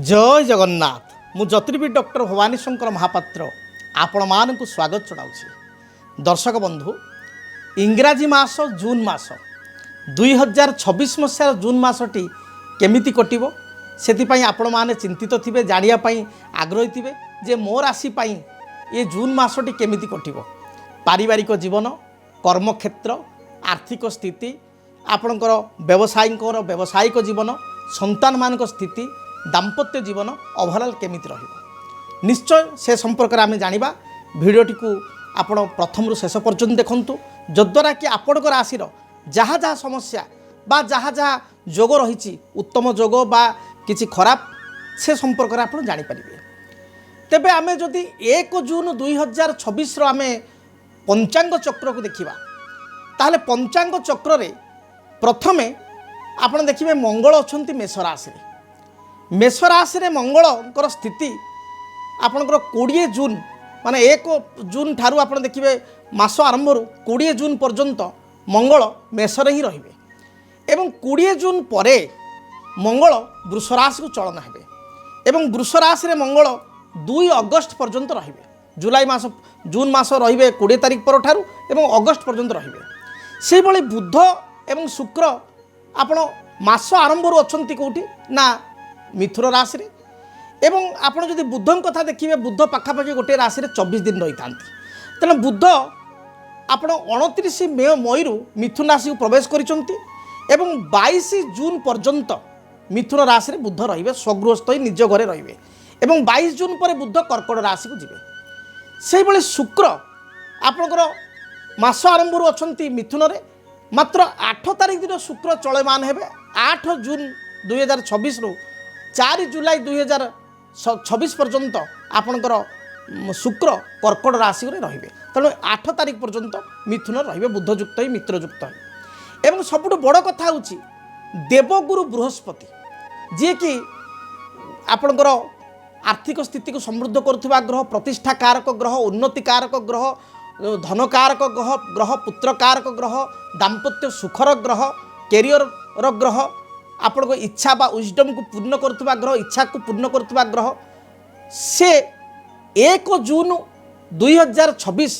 जय जगन्नाथ मु ज्योतिर्विद डॉक्टर भवानी शंकर महापात्र आपण मानक स्वागत चढ़ाऊँ। दर्शक बंधु इंग्राजी मास जून मास 2026 मसीहार जून मासटी केमिति कटिबो सेतिपई आपण माने चिंतित थिबे जानिया पई आग्रही थिबे जे मो राशि पई ये जून मासटी केमिति कटिबो। पारिवारिक जीवन कर्मक्षेत्र आर्थिक स्थिति आपणकर व्यावसायिक जीवन संतान मानक स्थिति दाम्पत्य जीवन ओभरऑल केमिति रहिबो निश्चय से संपर्क में आम जानिबा। भिडियोटी को आपण प्रथम रु शेष पर्यंत देखंतु जद्वारा कि आपणक राशि जहाँ जहाँ समस्या बा जहाँ जहाँ जोग रही उत्तम जोग बा किछि खराब से संपर्क में आप जापर। तेबे आमे जदि 1 जून 2026 आम पंचांग चक्र को देखा ताहले पंचांग चक्र रे प्रथमे आपण देखिए मंगल अच्छा मेष राशि मेष राशि मंगल स्थिति आपणकर 20 जून माने 1 जून ठारू आप देखिए मास आरंभ 20 जून पर्यंत मंगल मेषरे ही रहिबे एवं 20 जून परे मंगल वृष राशि को चलन हेबे एवं वृष राशि मंगल 2 अगस्त पर्यंत रहिबे। जुलाई मास जून मास रहिबे 20 तारिख पर ठारू एवं अगस्त पर्यंत रहिबे। से भली बुध एवं शुक्र आपण मास आरंभ अछंती कोठी ना मिथुन राशि रे एवं आपण जदि बुधन कथा देखिए बुध पाखापाखि गोटे राशि 24 दिन रही था तेना बुध आपण 29 मई रु मिथुन राशि को प्रवेश करिसंती एवं 22 जून पर्यंत मिथुन राशि बुध रहिबे स्वगृहस्थ निज घरे रहिबे एवं 22 जून पर बुध कर्कट राशि को जिबे। सेहि भली शुक्र आपणकर मास आरंभ अछंती मिथुन रे मात्र 8 तारिख दिन शुक्र चलमान हेबे 8 जून 2026 रु 4 जुलाई 2026 पर्यंत आपणकर शुक्र कर्कट राशि रे रहिबे तेणु 8 तारिख पर्यंत मिथुन रहिबे बुधयुक्त ही मित्रयुक्त ही। एवं सबुठ बड़ कथा होची देवगुरु बृहस्पति जी कि आपणकर आर्थिक स्थिति को समृद्ध करुवा ग्रह प्रतिष्ठा कारक ग्रह उन्नति कारक ग्रह धन कारक ग्रह पुत्र कारक ग्रह दाम्पत्य सुखर ग्रह कैरियर ग्रह आपण को इच्छा बा विजडम को पूर्ण करुवा ग्रह इच्छा को पूर्ण करुवा ग्रह से 1 जून 2026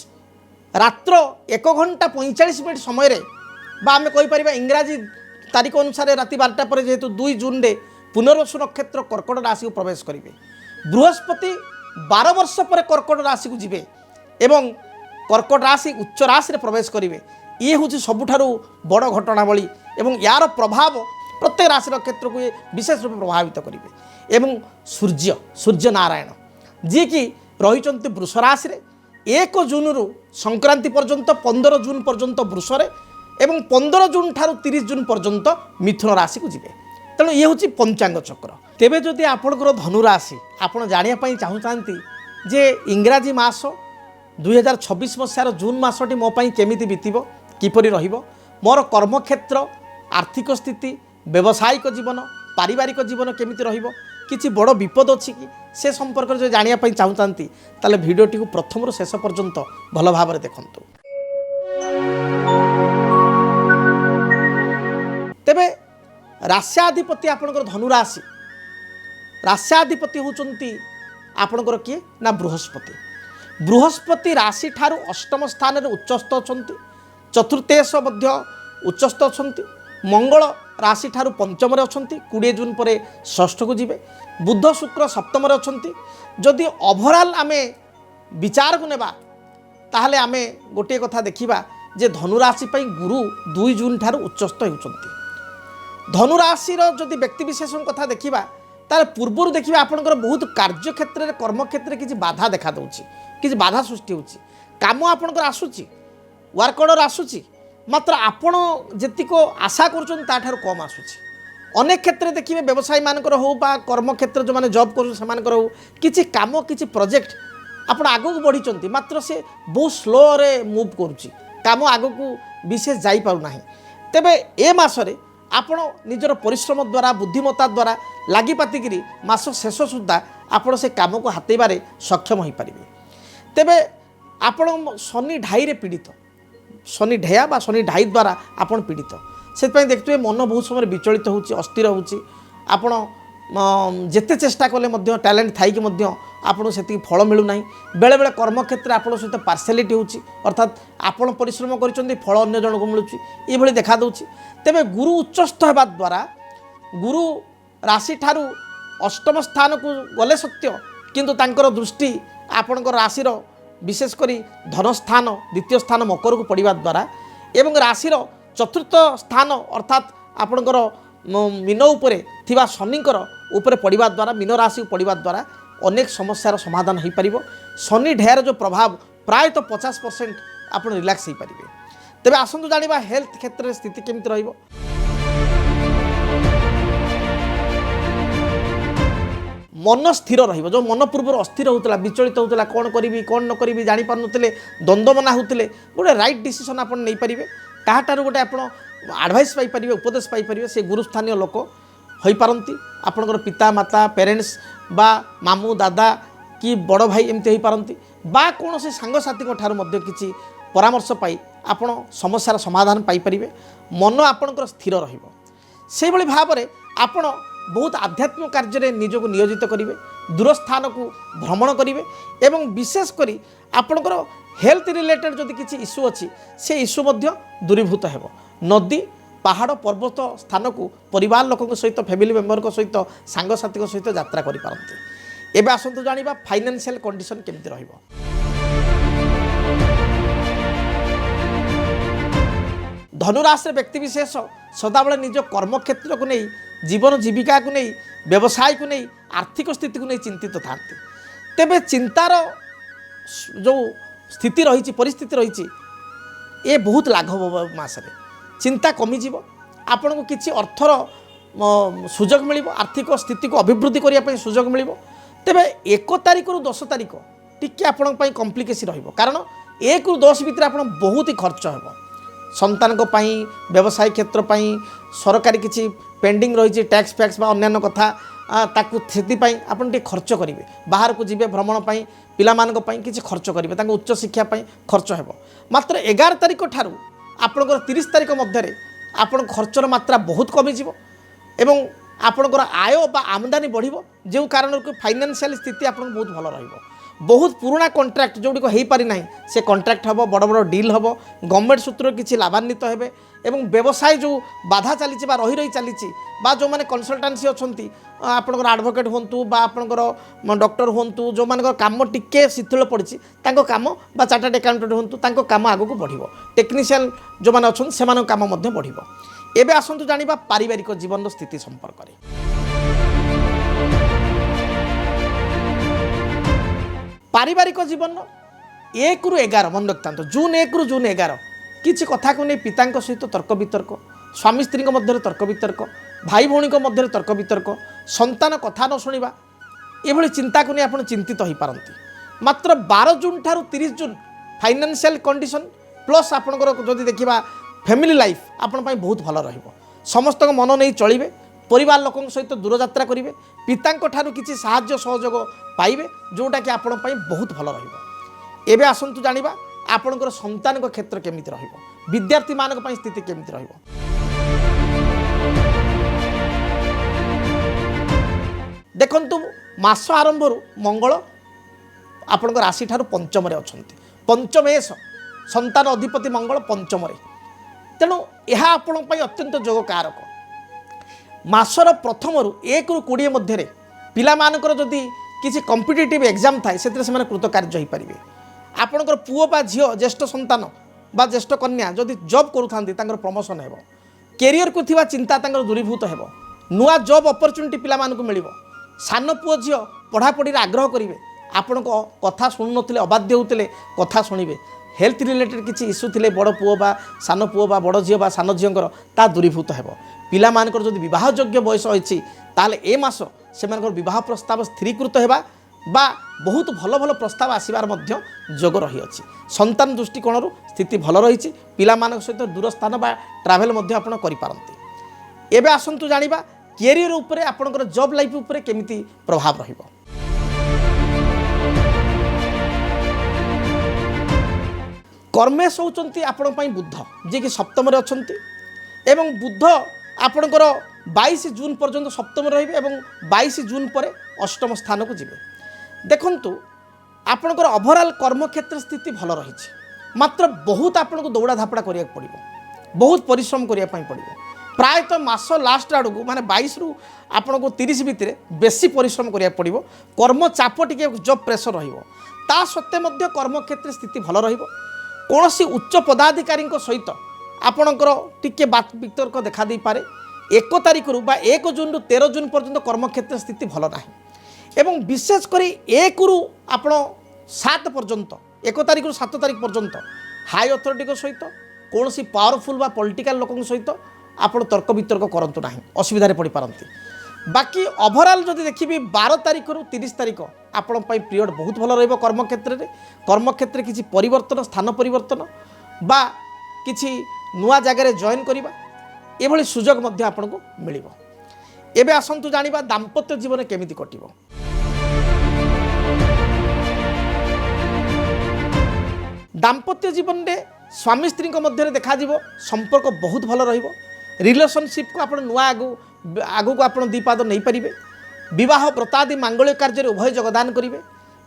रात्र 1 घंटा 45 मिनट समय रे बा आम कहीपर इंग्राजी तारीख अनुसार राति 12टा पर जेहेतु 2 जून रे पुनर्वसु नक्षत्र कर्कट राशि को प्रवेश करेंगे। बृहस्पति 12 वर्ष पर कर्कट राशि को जीवे एवं कर्कट राशि उच्च राशि प्रवेश करेंगे। ये हूँ सबुठारु बड़ घटनावली एवं यार प्रभाव प्रत्येक राशि क्षेत्र को ये विशेष रूप प्रभावित करेंगे। एवं सूर्य नारायण जी कि रही वृष राशि 1 जून रु संक्रांति पर्यंत 15 जून पर्यंत वृषरे एवं 15 जून ठारू 30 जून पर्यंत मिथुन राशि को जीवे तेणु ये हूँ पंचांग चक्र। तेबे जदि आपणकर धनुराशि आपण जानापी चाहूँगी जे इंग्राजी मास 2026 मसीहार जून मासटी मो पाई केमिति बीतिबो किपरि रहिबो मोर कर्मक्षेत्र आर्थिक स्थिति व्यावसायिक जीवन पारिवारिक जीवन केमिति रहिबो किछि बड़ विपद अछि कि से संपर्क जो जानापी चाहूँगी ताले भिडियोटी को प्रथम रु शेष पर्यंत भल भाव देखंतु। तेबे राश्याधिपति आपणकर धनुराशि राश्याधिपति होचंती आपणकर किए ना बृहस्पति राशि ठारू अष्टम स्थान रे उच्चस्थ अछंती चतुर्थेश मध्य उच्चस्थ अछंती मंगल राशि ठारू पंचम रे अछंती 20 जून पर षष्ठ को जीवे बुध शुक्र सप्तम रे अछंती। जदि ओभरऑल आमे विचार को नेबा ताहले आमे गोटे कथा देखिबा जे धनुराशि पई गुरु 2 जून ठारू उच्चस्थ होउचंती। धनुराशि जदि व्यक्ति विशेष कथा देखिबा तार पूर्वर देखिए आपंकर बहुत कार्य क्षेत्र कर्म क्षेत्र किसी बाधा देखा दूची किसी बाधा सृष्टि होची काम आपंकर आसूची वर्क ऑर्डर आसूची मात्र आपण जेतिको आशा करुछन ताठार कम आसूची। अनेक क्षेत्र देखिए व्यवसायी मानकर हो बा कर्म क्षेत्र जो माने जॉब कर सेमानकर हो किसी काम किसी प्रोजेक्ट आपण आगो को बढ़ी मात्र से बहुत स्लो रे मूव करुची काम आगो को विशेष जाई पारु नाही। तेबे ए मासरे आपण निजर परिश्रम द्वारा बुद्धिमत्ता द्वारा लागी पातिकिरी मास शेष सुद्धा आपण से काम को हाथेबारे सक्षम हो पारे। तेबे आपण शनि ढाई रे पीड़ित शनि ढेया बा शनि ढाई द्वारा आपण पीड़ित से देखते मन बहुत समय विचलित होची अस्थिर होची आपण ଯେତେ ଚେଷ୍ଟା କଲେ ମଧ୍ୟ ଟ୍ୟାଲେଣ୍ଟ ଥାଇକି ମଧ୍ୟ ଆପଣଙ୍କୁ ସେତିକି ଫଳ ମିଳୁନାହିଁ। ବେଳେବେଳେ କର୍ମକ୍ଷେତ୍ରରେ ଆପଣଙ୍କ ସହିତ ପାର୍ସିଆଲିଟି ହେଉଛି, ଅର୍ଥାତ୍ ଆପଣ ପରିଶ୍ରମ କରିଛନ୍ତି ଫଳ ଅନ୍ୟ ଜଣକୁ ମିଳୁଛି, ଏଇଭଳି ଦେଖାଦେଉଛି। ତେବେ ଗୁରୁ ଉଚ୍ଚସ୍ଥ ହେବା ଦ୍ୱାରା ଗୁରୁ ରାଶିଠାରୁ ଅଷ୍ଟମ ସ୍ଥାନକୁ ଗଲେ ସତ୍ୟ, କିନ୍ତୁ ତାଙ୍କର ଦୃଷ୍ଟି ଆପଣଙ୍କର ରାଶିର ବିଶେଷ କରି ଧନସ୍ଥାନ ଦ୍ୱିତୀୟ ସ୍ଥାନ ମକରକୁ ପଡ଼ିବା ଦ୍ୱାରା ଏବଂ ରାଶିର ଚତୁର୍ଥ ସ୍ଥାନ ଅର୍ଥାତ୍ ଆପଣଙ୍କର ମୀନ ଉପରେ ଥିବା ଶନିଙ୍କର ଉପରେ ପଡ଼ିବା ଦ୍ୱାରା ମୀନ ରାଶି ପଡ଼ିବା ଦ୍ୱାରା ଅନେକ ସମସ୍ୟାର ସମାଧାନ ହୋଇପାରିବ। ଶନି ଢେର ଯେଉଁ ପ୍ରଭାବ ପ୍ରାୟତଃ 50% ଆପଣ ରିଲାକ୍ସ ହୋଇପାରିବେ। ତେବେ ଆସନ୍ତୁ ଜାଣିବା ହେଲ୍ଥ କ୍ଷେତ୍ରରେ ସ୍ଥିତି କେମିତି ରହିବ। ମନ ସ୍ଥିର ରହିବ। ଯେଉଁ ମନ ପୂର୍ବରୁ ଅସ୍ଥିର ହେଉଥିଲା, ବିଚଳିତ ହେଉଥିଲା, କ'ଣ କରିବି କ'ଣ ନ କରିବି ଜାଣିପାରୁନଥିଲେ, ଦ୍ୱନ୍ଦ୍ୱମନା ହେଉଥିଲେ, ଗୋଟେ ରାଇଟ୍ ଡିସିସନ୍ ଆପଣ ନେଇପାରିବେ। କାହାଠାରୁ ଗୋଟେ ଆପଣ ଆଡ଼ଭାଇସ୍ ପାଇପାରିବେ, ଉପଦେଶ ପାଇପାରିବେ। ସେ ଗୁରୁସ୍ଥାନୀୟ ଲୋକ ହୋଇପାରନ୍ତି, ଆପଣଙ୍କର ପିତା ମାତା ପ୍ୟାରେଣ୍ଟସ୍ ବା ମାମୁଁ ଦାଦା କି ବଡ଼ ଭାଇ ଏମିତି ହୋଇପାରନ୍ତି, ବା କୌଣସି ସାଙ୍ଗସାଥୀଙ୍କ ଠାରୁ ମଧ୍ୟ କିଛି ପରାମର୍ଶ ପାଇ ଆପଣ ସମସ୍ୟାର ସମାଧାନ ପାଇପାରିବେ। ମନ ଆପଣଙ୍କର ସ୍ଥିର ରହିବ। ସେହିଭଳି ଭାବରେ ଆପଣ ବହୁତ ଆଧ୍ୟାତ୍ମିକ କାର୍ଯ୍ୟରେ ନିଜକୁ ନିୟୋଜିତ କରିବେ, ଦୂରସ୍ଥାନକୁ ଭ୍ରମଣ କରିବେ ଏବଂ ବିଶେଷ କରି ଆପଣଙ୍କର ହେଲ୍ଥ ରିଲେଟେଡ୍ ଯଦି କିଛି ଇସ୍ୟୁ ଅଛି ସେ ଇସ୍ୟୁ ମଧ୍ୟ ଦୂରୀଭୂତ ହେବ। ନଦୀ ପାହାଡ଼ ପର୍ବତ ସ୍ଥାନକୁ ପରିବାର ଲୋକଙ୍କ ସହିତ ଫ୍ୟାମିଲି ମେମ୍ବରଙ୍କ ସହିତ ସାଙ୍ଗସାଥୀଙ୍କ ସହିତ ଯାତ୍ରା କରିପାରନ୍ତି। ଏବେ ଆସନ୍ତୁ ଜାଣିବା ଫାଇନାନ୍ସିଆଲ କଣ୍ଡିସନ୍ କେମିତି ରହିବ। ଧନୁରାଶିର ବ୍ୟକ୍ତିବିଶେଷ ସଦାବେଳେ ନିଜ କର୍ମକ୍ଷେତ୍ରକୁ ନେଇ, ଜୀବନ ଜୀବିକାକୁ ନେଇ, ବ୍ୟବସାୟକୁ ନେଇ, ଆର୍ଥିକ ସ୍ଥିତିକୁ ନେଇ ଚିନ୍ତିତ ଥାନ୍ତି। ତେବେ ଚିନ୍ତାର ଯେଉଁ ସ୍ଥିତି ରହିଛି, ପରିସ୍ଥିତି ରହିଛି, ଏ ବହୁତ ଲାଘବ ହେବ। ମାସରେ ଚିନ୍ତା କମିଯିବ, ଆପଣଙ୍କୁ କିଛି ଅର୍ଥର ସୁଯୋଗ ମିଳିବ, ଆର୍ଥିକ ସ୍ଥିତିକୁ ଅଭିବୃଦ୍ଧି କରିବା ପାଇଁ ସୁଯୋଗ ମିଳିବ। ତେବେ 1 ତାରିଖରୁ 10 ତାରିଖ ଟିକେ ଆପଣଙ୍କ ପାଇଁ କମ୍ପ୍ଲିକେସନ୍ ରହିବ, କାରଣ 1ରୁ 10 ଭିତରେ ଆପଣ ବହୁତ ହି ଖର୍ଚ୍ଚ ହେବ। ସନ୍ତାନଙ୍କ ପାଇଁ, ବ୍ୟବସାୟ କ୍ଷେତ୍ର ପାଇଁ, ସରକାରୀ କିଛି ପେଣ୍ଡିଂ ରହିଛି ଟ୍ୟାକ୍ସ ଫ୍ୟାକ୍ସ ବା ଅନ୍ୟାନ୍ୟ କଥା, ତାକୁ ସେଥିପାଇଁ ଆପଣ ଟିକେ ଖର୍ଚ୍ଚ କରିବେ। ବାହାରକୁ ଯିବେ ଭ୍ରମଣ ପାଇଁ, ପିଲାମାନଙ୍କ ପାଇଁ କିଛି ଖର୍ଚ୍ଚ କରିବେ, ତାଙ୍କ ଉଚ୍ଚଶିକ୍ଷା ପାଇଁ ଖର୍ଚ୍ଚ ହେବ। ମାତ୍ର 11 ତାରିଖ ଠାରୁ ଆପଣଙ୍କର 30 ତାରିଖ ମଧ୍ୟରେ ଆପଣଙ୍କ ଖର୍ଚ୍ଚର ମାତ୍ରା ବହୁତ କମିଯିବ ଏବଂ ଆପଣଙ୍କର ଆୟ ବା ଆମଦାନୀ ବଢ଼ିବ, ଯେଉଁ କାରଣରୁ ଫାଇନାନ୍ସିଆଲ ସ୍ଥିତି ଆପଣଙ୍କୁ ବହୁତ ଭଲ ରହିବ। ବହୁତ ପୁରୁଣା କଣ୍ଟ୍ରାକ୍ଟ ଯେଉଁଗୁଡ଼ିକ ହୋଇପାରି ନାହିଁ ସେ କଣ୍ଟ୍ରାକ୍ଟ ହେବ, ବଡ଼ ବଡ଼ ଡିଲ୍ ହେବ, ଗଭର୍ଣ୍ଣମେଣ୍ଟ ସୂତ୍ରରେ କିଛି ଲାଭାନ୍ୱିତ ହେବେ ଏବଂ ବ୍ୟବସାୟ ଯେଉଁ ବାଧା ଚାଲିଛି ବା ରହି ଚାଲିଛି ବା ଯେଉଁମାନେ କନସଲଟାନ୍ସି ଅଛନ୍ତି, ଆପଣଙ୍କର ଆଡ଼ଭୋକେଟ୍ ହୁଅନ୍ତୁ ବା ଆପଣଙ୍କର ଡକ୍ଟର ହୁଅନ୍ତୁ, ଯେଉଁମାନଙ୍କର କାମ ଟିକେ ଶିଥିଳ ପଡ଼ିଛି ତାଙ୍କ କାମ, ବା ଚାର୍ଟାର୍ଡ ଆକାଉଣ୍ଟାଣ୍ଟ ହୁଅନ୍ତୁ ତାଙ୍କ କାମ ଆଗକୁ ବଢ଼ିବ। ଟେକ୍ନିସିଆନ୍ ଯେଉଁମାନେ ଅଛନ୍ତି ସେମାନଙ୍କ କାମ ମଧ୍ୟ ବଢ଼ିବ। ଏବେ ଆସନ୍ତୁ ଜାଣିବା ପାରିବାରିକ ଜୀବନର ସ୍ଥିତି ସମ୍ପର୍କରେ। ପାରିବାରିକ ଜୀବନ 1ରୁ 11 ମନେ ରଖିଥାନ୍ତୁ, ଜୁନ୍ 1ରୁ ଜୁନ୍ 11 କିଛି କଥାକୁ ନେଇ ପିତାଙ୍କ ସହିତ ତର୍କ ବିତର୍କ, ସ୍ୱାମୀ ସ୍ତ୍ରୀଙ୍କ ମଧ୍ୟରେ ତର୍କ ବିତର୍କ, ଭାଇ ଭଉଣୀଙ୍କ ମଧ୍ୟରେ ତର୍କ ବିତର୍କ, ସନ୍ତାନ କଥା ନ ଶୁଣିବା, ଏଭଳି ଚିନ୍ତାକୁ ନେଇ ଆପଣ ଚିନ୍ତିତ ହୋଇପାରନ୍ତି। ମାତ୍ର 12 ଜୁନ୍ ଠାରୁ 30 ଜୁନ୍ ଫାଇନାନ୍ସିଆଲ କଣ୍ଡିସନ୍ ପ୍ଲସ୍ ଆପଣଙ୍କର ଯଦି ଦେଖିବା ଫ୍ୟାମିଲି ଲାଇଫ୍ ଆପଣଙ୍କ ପାଇଁ ବହୁତ ଭଲ ରହିବ। ସମସ୍ତଙ୍କ ମନ ନେଇ ଚଳିବେ, ପରିବାର ଲୋକଙ୍କ ସହିତ ଦୂରଯାତ୍ରା କରିବେ, ପିତାଙ୍କ ଠାରୁ କିଛି ସାହାଯ୍ୟ ସହଯୋଗ ପାଇବେ, ଯେଉଁଟାକି ଆପଣଙ୍କ ପାଇଁ ବହୁତ ଭଲ ରହିବ। ଏବେ ଆସନ୍ତୁ ଜାଣିବା ଆପଣଙ୍କର ସନ୍ତାନଙ୍କ କ୍ଷେତ୍ର କେମିତି ରହିବ, ବିଦ୍ୟାର୍ଥୀମାନଙ୍କ ପାଇଁ ସ୍ଥିତି କେମିତି ରହିବ। ଦେଖନ୍ତୁ, ମାସ ଆରମ୍ଭରୁ ମଙ୍ଗଳ ଆପଣଙ୍କ ରାଶିଠାରୁ ପଞ୍ଚମରେ ଅଛନ୍ତି। ପଞ୍ଚମେଶ ସନ୍ତାନ ଅଧିପତି ମଙ୍ଗଳ ପଞ୍ଚମରେ, ତେଣୁ ଏହା ଆପଣଙ୍କ ପାଇଁ ଅତ୍ୟନ୍ତ ଯୋଗକାରକ। ମାସର ପ୍ରଥମରୁ 1ରୁ 20 ମଧ୍ୟରେ ପିଲାମାନଙ୍କର ଯଦି କିଛି କମ୍ପିଟିଟିଭ୍ ଏକ୍ଜାମ୍ ଥାଏ ସେଥିରେ ସେମାନେ କୃତକାର୍ଯ୍ୟ ହୋଇପାରିବେ। ଆପଣଙ୍କର ପୁଅ ବା ଝିଅ ଜ୍ୟେଷ୍ଠ ସନ୍ତାନ ବା ଜ୍ୟେଷ୍ଠ କନ୍ୟା ଯଦି ଜବ୍ କରୁଥାନ୍ତି ତାଙ୍କର ପ୍ରମୋସନ୍ ହେବ, କ୍ୟାରିୟରକୁ ଥିବା ଚିନ୍ତା ତାଙ୍କର ଦୂରୀଭୂତ ହେବ, ନୂଆ ଜବ୍ ଅପରଚ୍ୟୁନିଟି ପିଲାମାନଙ୍କୁ ମିଳିବ। ସାନ ପୁଅ ଝିଅ ପଢ଼ାପଢ଼ିରେ ଆଗ୍ରହ କରିବେ, ଆପଣଙ୍କ କଥା ଶୁଣୁନଥିଲେ, ଅବାଧ୍ୟ ହେଉଥିଲେ, କଥା ଶୁଣିବେ। ହେଲ୍ଥ ରିଲେଟେଡ୍ କିଛି ଇସ୍ୟୁ ଥିଲେ ବଡ଼ ପୁଅ ବା ସାନ ପୁଅ ବା ବଡ଼ ଝିଅ ବା ସାନ ଝିଅଙ୍କର, ତା ଦୂରୀଭୂତ ହେବ। ପିଲାମାନଙ୍କର ଯଦି ବିବାହଯୋଗ୍ୟ ବୟସ ଅଛି ତାହେଲେ ଏ ମାସ ସେମାନଙ୍କର ବିବାହ ପ୍ରସ୍ତାବ ସ୍ଥିରୀକୃତ ହେବା ବା ବହୁତ ଭଲ ଭଲ ପ୍ରସ୍ତାବ ଆସିବାର ମଧ୍ୟ ଯୋଗ ରହିଅଛି। ସନ୍ତାନ ଦୃଷ୍ଟିକୋଣରୁ ସ୍ଥିତି ଭଲ ରହିଛି। ପିଲାମାନଙ୍କ ସହିତ ଦୂର ସ୍ଥାନ ବା ଟ୍ରାଭେଲ୍ ମଧ୍ୟ ଆପଣ କରିପାରନ୍ତି। ଏବେ ଆସନ୍ତୁ ଜାଣିବା କ୍ୟାରିୟର ଉପରେ, ଆପଣଙ୍କର ଜବ୍ ଲାଇଫ୍ ଉପରେ କେମିତି ପ୍ରଭାବ ରହିବ। କର୍ମେଶ ହେଉଛନ୍ତି ଆପଣଙ୍କ ପାଇଁ ବୁଧ, ଯିଏକି ସପ୍ତମରେ ଅଛନ୍ତି ଏବଂ ବୁଧ ଆପଣଙ୍କର 22 जून पर्यंत सप्तम रहिबे एवं 22 जून पर अष्टम स्थान को जिबे। देखंतु आपणकर ओवरऑल कर्मक्षेत्र स्थिति भल रही मात्र बहुत आपन को दौड़ा धापड़ा करिया पड़िबो, बहुत परिश्रम करिया पई पड़िबो। प्रायतः मास लास्ट आड़ को माने 22 रु आपन को 30 भितर बेसी परिश्रम करिया पड़िबो। कर्म चाप टिके जब प्रेशर रहिबो ता सत्ते मध्य कर्मक्षेत्र स्थिति भल रहिबो। कोनोसी उच्च पदाधिकारी सहित आपणकर टिके बात वितर्क देखा दे पारे। 1 तारिख रु बा 1 जून रु 13 जून पर्यंत कर्मक्षेत्र स्थिति भल नाही एवं विशेष करी 1 रु आपण 7 पर्यंत 1 तारिख रु 7 तारिख पर्यंत हाई अथॉरिटी सहित कोनोसी पावरफुल बा पॉलिटिकल लोकन सहित आपण तर्क वितर्क करंतु नाही, असुविधा पड़ी पारंती। बाकी ओवरऑल जदि देखिबी 12 तारिख रु 30 तारिख आपण पई पीरियड बहुत भल रहइबो। कर्मक्षेत्र किछि परिवर्तन, स्थान परिवर्तन बा किछि नुआ जगह जॉइन करिबा एभली सुजोग मध्य आपनको मिलिबो। एबे आसंतु जानिबा दाम्पत्य जीवन केमिति कटिबो। दाम्पत्य जीवन में स्वामी स्त्री मध्य देखा संपर्क बहुत भल रहिबो। रिलेशनशिप को आप नुआ आगु को आप दीपाद नहीं पारे। विवाह व्रतादि मांगलिक कार्य उभय योगदान करेंगे।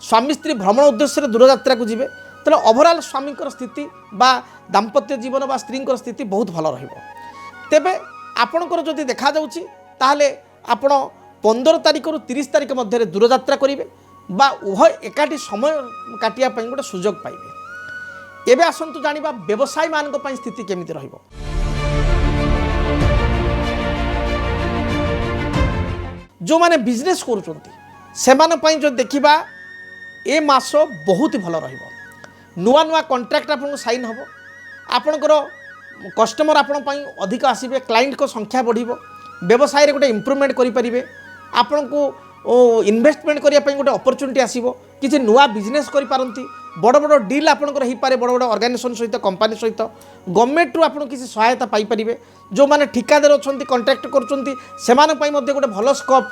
स्वामी स्त्री भ्रमण उद्देश्य दूरयात्रा को जीवे तेल ओवरऑल स्वामी स्थिति बा दाम्पत्य जीवन बा स्त्री स्थिति बहुत भल रहिबो। तेबे आपणकर जदि देखा जाउची ताहले आपण 15 तारिख रु 30 तारिख मध्य दूरयात्रा करेंगे बा उभय एकाठी समय काटिया पई गोटे सुजोग पाइबे। एबे आसंतु जानिबा व्यवसायी मानक पई स्थिति केमिति रहिबो। जो माने बिजनेस करूचंती सेमान पई जो देखिबा ए मास बहुत भल रहिबो। नुआ नुआ कॉन्ट्रैक्ट आपन साइन हबो। आपनकर कस्टमर आपन पई अधिक आसीबे, क्लाइंट को संख्या बढ़िबो, व्यवसाय रे गोटे इंप्रूवमेंट करि परिबे। आपन को इन्वेस्टमेंट करिया पई गोटे अपॉर्चुनिटी आसीबो। किछि नुआ बिजनेस करि पारंती, बड़ बड़ डील आपनकर ही पारे, बड़ बड़ ऑर्गेनाइजेशन सहित कंपनी सहित गवर्नमेंट रु आपन किछि सहायता पाई परिबे। जो माने ठिकादार अछंती कॉन्ट्रैक्ट करछंती सेमान पई मध्ये गोटे भलो स्कोप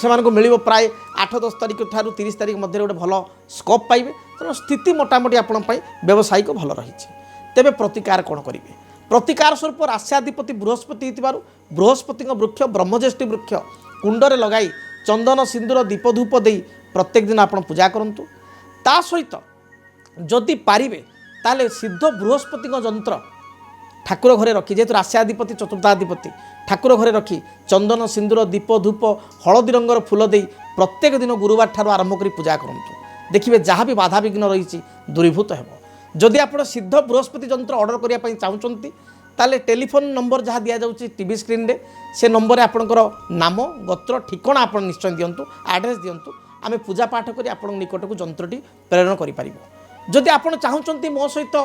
सेमान को मिलिबो। प्राय 8-10 तारिख ठारू 30 तारिख मध्ये गोटे भलो स्कोप पाइबे। तेणु स्थिति मोटामोटी आपन पई व्यवसाय को भल रहिछि। तेबे प्रतिकार कोन करिवे? प्रतिकार स्वरूप रास्याधिपति बृहस्पति हितबारु बृहस्पति वृक्ष ब्रह्मज्येष्ठी वृक्ष कुंडरे लगाई चंदन सिंदूर दीप धूप दे प्रत्येक दिन आपन पूजा करंतु। ता सहित जदि पारिबे ताले सिद्ध बृहस्पति जंत्र ठाकुर घरे रखी, जेहेतु रास्याधिपति चतुर्थाधिपति ठाकुर घरे रखी चंदन सिंदूर दीप धूप हलदी रंगर फूल दे प्रत्येक दिन गुरुवार ठार आरंभ कर पूजा करंतु। देखिए जहाँ भी बाधा विघ्न रही दूरीभूत हेबो। जदि आप सिद्ध बृहस्पति जंत्र ऑर्डर करने चाहते ताले टेलीफोन नंबर जहाँ दि जाऊँगी टीवी स्क्रीन रे से नंबर आपणकर नाम गोत्र ठिकाना आप निश्चय दिंतु, एड्रेस दिंतु। आम पूजा पाठ कर आप निकट को जंत्रटी प्रेरण करें। जदि आप चाहते मो सहित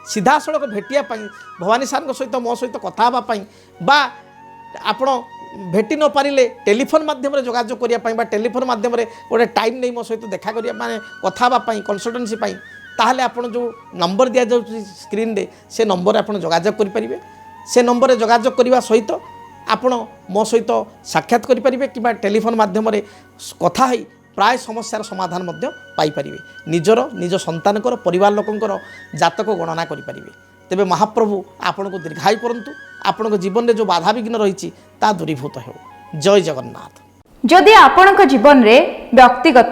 सीधा सड़क भेटियापाई भवानी सार सहित मो सहित कथापी बा आपण भेटी न पारे टेलीफोन माध्यम जोगाजोग करने टेलीफोन माध्यम गोटे टाइम नहीं मो सहित देखा करिया माने कथापी कनसल्टेंसी ताहले आपण जो नंबर दि जाऊँ स्क्रीन रे से नंबर आप जोगाजोग करें। से नंबर जोगाजोग करने सहित आपण मो सहित साक्षात करें कि टेलीफोन माध्यम कथा है प्राय समस्यार समाधान मध्य पाइपर। निजर निज संतानकर परिवार लोकंकर जातक गणना करें। तेबे महाप्रभु आपण को दीर्घायु करंतु, आपण को जीवन में जो बाधा विघ्न रही ता दूरीभूत हो। जय जगन्नाथ। जदि आपणक जीवन में व्यक्तिगत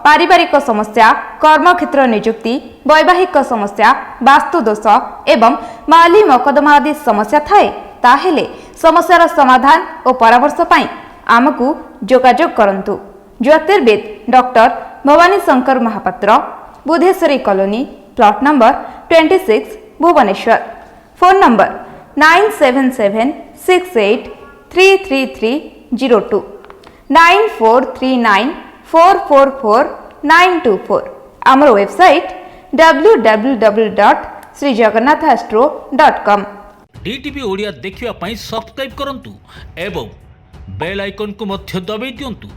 पारिवारिक समस्या, कर्मक्षेत्र नियुक्ति, वैवाहिक समस्या, वास्तुदोष एवं माली मकदमा आदि समस्या थाए ताहेले समस्यार समाधान और परामर्श पाई आमको जोगाजोग करंतु। ज्योतिर्विद doctor Bhabani Shankar Mahapatra, Budheswari colony, plot number 26, Bhubaneswar. Phone number 9776833302 9439444924। आमर वेबसाइट www.srijagannathastro.com। डीटीवी ओडिया देखिवा पई सब्सक्राइब करंतु एवं बेल आइकन को मध्य दबाई दियंतु।